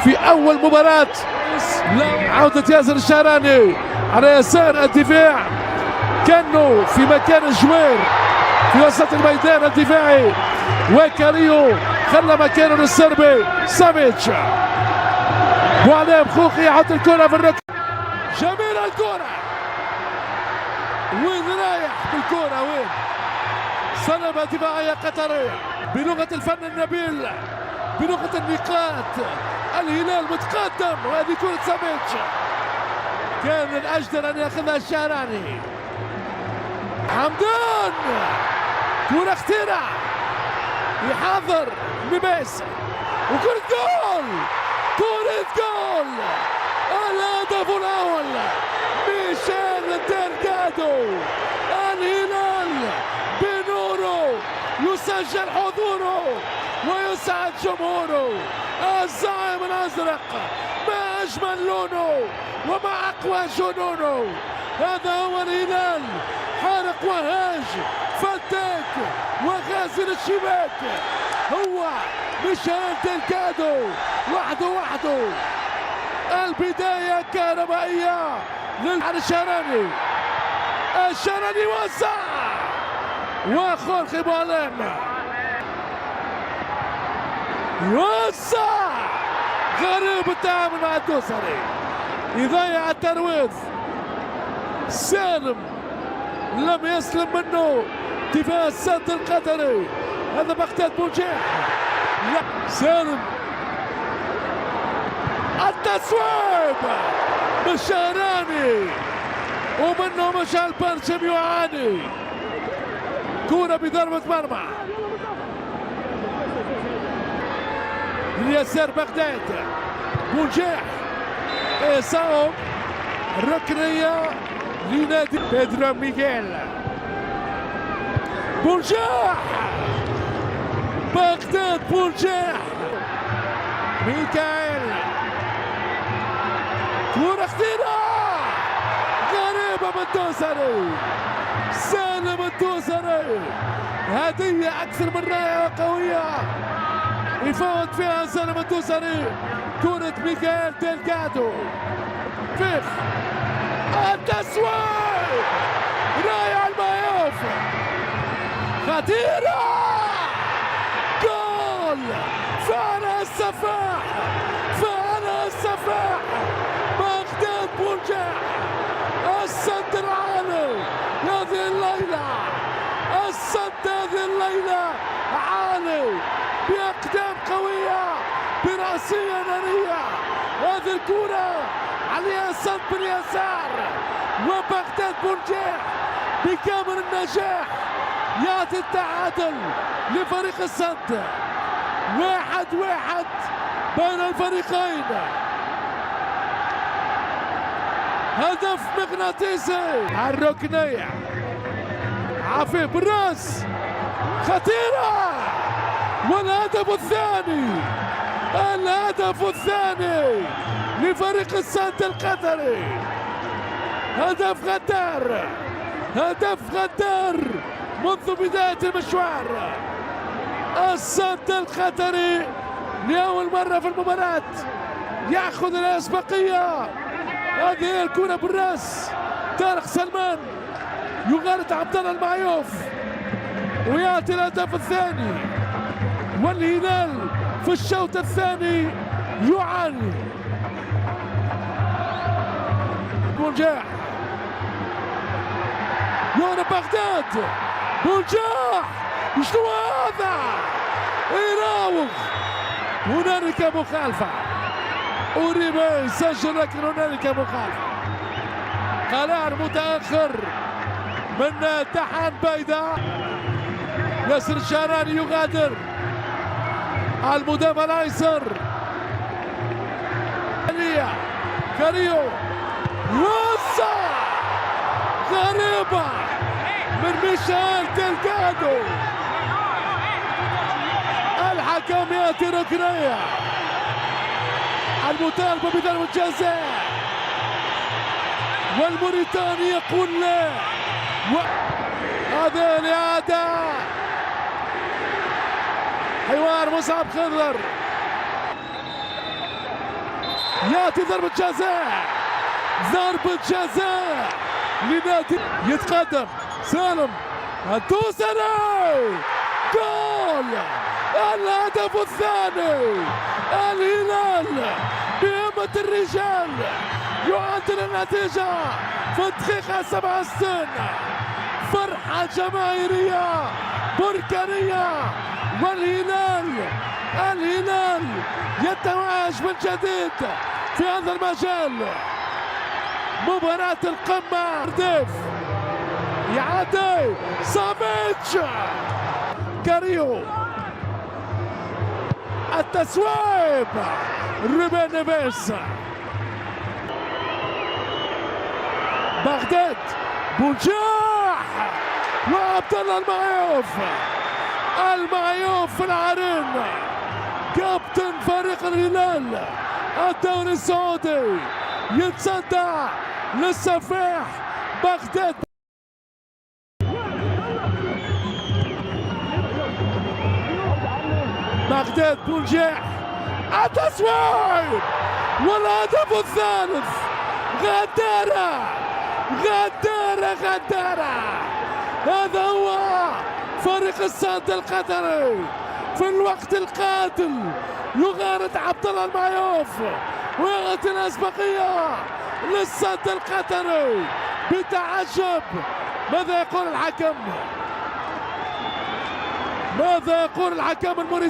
في أول مباراة. عودة ياسر الشهراني على يسار الدفاع، كانوا في مكان الجوير في وسط الميدان الدفاعي، وكاريو خلى مكانه للسربي سافيتش. وعلام خوخي يحط الكرة في الركن، جميل الكرة، وين رايح بالكرة وين؟ صلبة دفاعية قطرية بلغة الفن النبيل، بلغة النقاط. الهلال متقدم، وهذه كرة سافيتش كان من الأجدر أن يأخذها الشهراني. حمدان كرة خطيرة، يحضر لباس وكرة جول، كرة جول، الهدف الأول ميشيل ديلغادو. الهلال بنوره يسجل حضوره ويسعد جمهوره. الزعيم الأزرق ما أجمل لونه وما أقوى جنونه. هذا هو الهلال، حارق وهاج، فتاك وغازل الشباك، هو ميشيل ديلغادو وحده. البداية كهربائية للشهراني. الشهراني وزع وخورخي بواليم يوزع. غريب التعامل مع الدوسري، يضيع الترويض. سالم لم يسلم منه دفاع السد القطري. هذا بغداد بوجيح، لا سالم التصويب بالشهراني، ومنه مشعل برشم يعاني. كرة بضربة مرمى اليسار بغداد بوجيح، إصاب ركنية لنادي بيدرو ميغيل. بوجيح بغداد، بوجيح ميكائيل، كرة خطيرة غريبة من الدوسري، سالم الدوسري. هدية أكثر من رائعة وقوية يفوت فيها سالم الدوسري. كرة ميكائيل ديلغادو، فيخ التسويق، رائع المايوف، خطيرة، جول. فعلها السفاح، فعلها السفاح بغداد بوجيح. السد العالي هذه الليلة، السد هذه الليلة عالي بأقدام قوية برأسية نارية. هذه الكرة عليها سد باليسار، وبغداد بوجيح بكامل النجاح يعطي التعادل لفريق السد. 1-1 بين الفريقين. هدف مغناطيسي على الركنية، عفيف بالراس، خطيرة، والهدف الثاني، الهدف الثاني لفريق السد القطري. هدف غدار، هدف غدار منذ بداية المشوار. السد القطري لأول مرة في المباراة يأخذ الأسبقية. هذه هي الكرة بالراس، طارق سلمان يغالط عبد الله المعيوف ويأتي الهدف الثاني. والهلال في الشوط الثاني يعاني. بوجيح يهرب بغداد، بوجيح شنو هذا؟ يراوغ، هنالك مخالفة. أوريبي يسجل، لكن هنالك مخالفة. قرار متأخر من تحان بيضاء. ياسر الشهراني يغادر المدافع الأيسر. كاريو يوسع، غريبة من ميشيل ديلغادو. الحكم يأتي ركنية، المطالبة بضربة جزاء، والموريتاني يقول لا. هذه الإعادة، حوار مصعب خضر. ياتي ضربة جزاء، ضربة جزاء لنادي. يتقدم سالم الدوسري، جول الهدف الثاني. الهلال بهمة الرجال يعدل النتيجة في الدقيقة 67. فرحة جماهيرية بركانية، والهلال يتوهج من جديد في هذا المجال. مباراة القمة. رديف يعدي سافيتش، كاريو التسويب، روبن نيفيز، بغداد، بوجاح، وعبد الله المعيوف في العرين، كابتن فريق الهلال الدوري السعودي، يتصدى للسفاح بغداد. بغداد بوجاح، التسويب والهدف الثالث. غدارة. هذا هو فريق الصد القطري في الوقت القاتل، يغارد عبد الله المعيوف ويعطي الأسبقية للصد القطري بتعجب. ماذا يقول الحكم الموريتاني؟